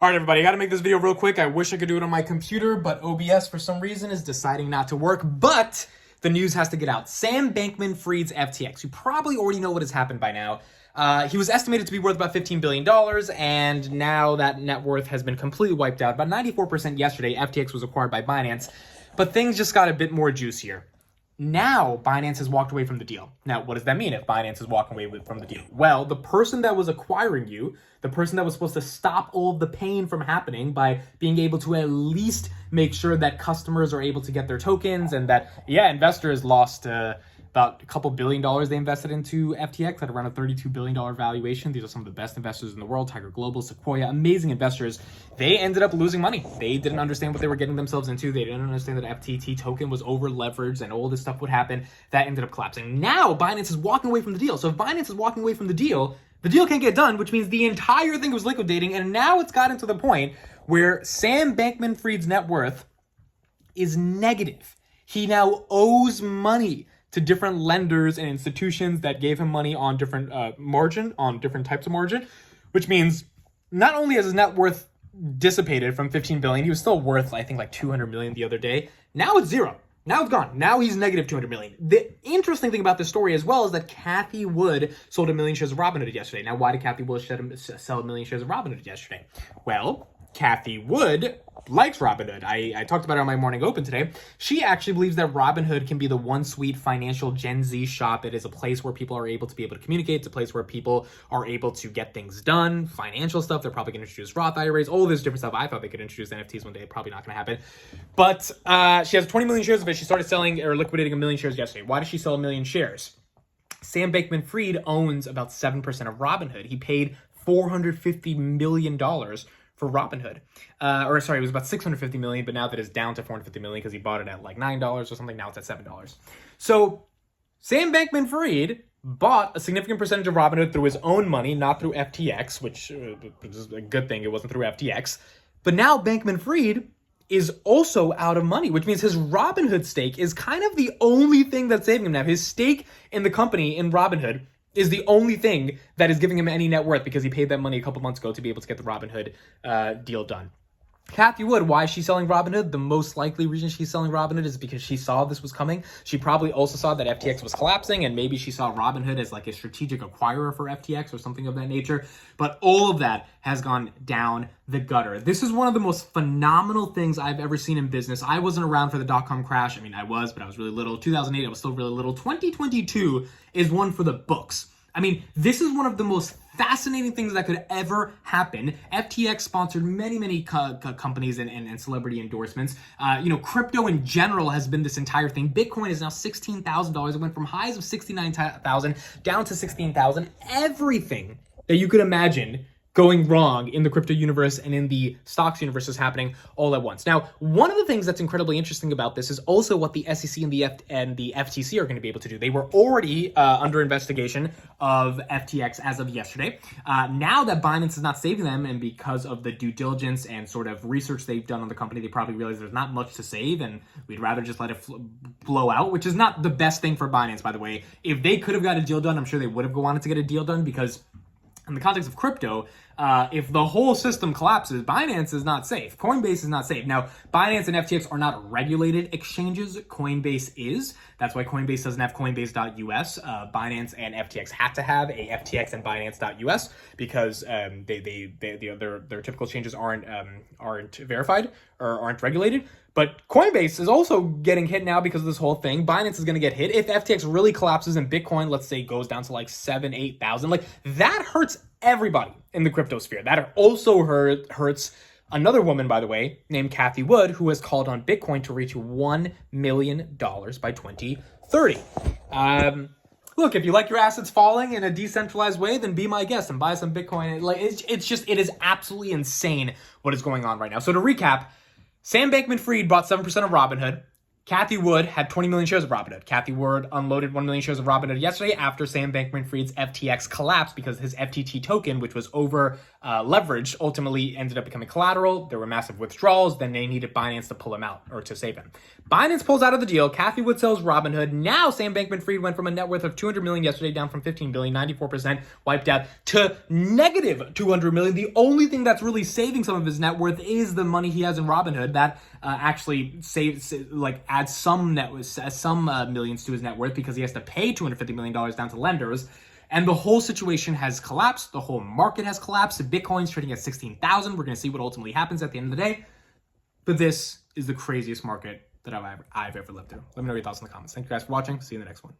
All right, everybody, I got to make this video real quick. I wish I could do it on my computer, but OBS for some reason is deciding not to work. But the news has to get out. Sam Bankman-Fried's FTX. You probably already know what has happened by now. He was estimated to be worth about $15 billion, and now that net worth has been completely wiped out. About 94% yesterday, FTX was acquired by Binance, but things just got a bit more juicier. Now, Binance has walked away from the deal. Now, what does that mean if Binance is walking away from the deal? Well, the person that was acquiring you, the person that was supposed to stop all of the pain from happening by being able to at least make sure that customers are able to get their tokens and that, investors lost about a couple $1 billion they invested into FTX at around a $32 billion valuation. These are some of the best investors in the world, Tiger Global, Sequoia, amazing investors. They ended up losing money. They didn't understand what they were getting themselves into. They didn't understand that FTT token was over leveraged and all this stuff would happen. That ended up collapsing. Now Binance is walking away from the deal. So if Binance is walking away from the deal can't get done, which means the entire thing was liquidating. And now it's gotten to the point where Sam Bankman-Fried's net worth is negative. He now owes money to different lenders and institutions that gave him money on different different types of margin, which means not only has his net worth dissipated from 15 billion, he was still worth, I think, like 200 million the other day. Now it's zero. Now it's gone. Now he's negative 200 million. The interesting thing about this story as well is that Cathie Wood sold 1 million shares of Robinhood yesterday. Now, why did Cathie Wood sell 1 million shares of Robinhood yesterday? Well, Cathie Wood likes Robinhood. I talked about it on my morning open today. She actually believes that Robinhood can be the one sweet financial Gen Z shop. It is a place where people are able to communicate. It's a place where people are able to get things done, financial stuff. They're probably going to introduce Roth IRAs, all this different stuff. I thought they could introduce NFTs one day. Probably not going to happen. But she has 20 million shares of it. She started selling or liquidating 1 million shares yesterday. Why does she sell 1 million shares? Sam Bankman-Fried owns about 7% of Robinhood. He paid $450 million for Robinhood. It was about 650 million, but now that it's down to 450 million because he bought it at like $9 or something. Now it's at $7. So Sam Bankman-Fried bought a significant percentage of Robinhood through his own money, not through FTX, which is a good thing. It wasn't through FTX. But now Bankman-Fried is also out of money, which means his Robinhood stake is kind of the only thing that's saving him now. His stake in the company, in Robinhood, is the only thing that is giving him any net worth because he paid that money a couple months ago to be able to get the Robinhood deal done. Cathie Wood, why is she selling Robinhood? The most likely reason she's selling Robinhood is because she saw this was coming. She probably also saw that FTX was collapsing, and maybe she saw Robinhood as like a strategic acquirer for FTX or something of that nature. But all of that has gone down the gutter. This is one of the most phenomenal things I've ever seen in business. I wasn't around for the dot-com crash. I mean, I was, but I was really little. 2008, I was still really little. 2022 is one for the books. I mean, this is one of the most fascinating things that could ever happen. FTX sponsored many companies and celebrity endorsements. Crypto in general has been this entire thing. Bitcoin is now $16,000. It went from highs of 69,000 down to 16,000. Everything that you could imagine going wrong in the crypto universe and in the stocks universe is happening all at once. Now, one of the things that's incredibly interesting about this is also what the SEC and the FTC are going to be able to do. They were already under investigation of FTX as of yesterday. Now that Binance is not saving them, and because of the due diligence and sort of research they've done on the company, they probably realize there's not much to save, and we'd rather just let it blow out, which is not the best thing for Binance, by the way. If they could have got a deal done, I'm sure they would have wanted to get a deal done, because in the context of crypto, if the whole system collapses, Binance is not safe. Coinbase is not safe. Now, Binance and FTX are not regulated exchanges. Coinbase is. That's why Coinbase doesn't have Coinbase.us. Binance and FTX had to have a FTX and Binance.us because their typical exchanges aren't verified or aren't regulated. But Coinbase is also getting hit now because of this whole thing. Binance is going to get hit. If FTX really collapses and Bitcoin, let's say, goes down to like 7,000-8,000, like that hurts everybody in the crypto sphere. That also hurts another woman, by the way, named Cathie Wood, who has called on Bitcoin to reach $1 million by 2030. Look, if you like your assets falling in a decentralized way, then be my guest and buy some Bitcoin. Like it is absolutely insane what is going on right now. So to recap, Sam Bankman-Fried bought 7% of Robinhood, Cathie Wood had 20 million shares of Robinhood. Cathie Wood unloaded 1 million shares of Robinhood yesterday after Sam Bankman-Fried's FTX collapsed because his FTT token, which was over leveraged, ultimately ended up becoming collateral. There were massive withdrawals. Then they needed Binance to pull him out or to save him. Binance pulls out of the deal. Cathie Wood sells Robinhood. Now Sam Bankman-Fried went from a net worth of 200 million yesterday down from 15 billion, 94% wiped out, to negative 200 million. The only thing that's really saving some of his net worth is the money he has in Robinhood that actually adds some millions to his net worth because he has to pay $250 million down to lenders. And the whole situation has collapsed. The whole market has collapsed. Bitcoin's trading at 16,000. We're going to see what ultimately happens at the end of the day. But this is the craziest market that I've ever lived through. Let me know your thoughts in the comments. Thank you guys for watching. See you in the next one.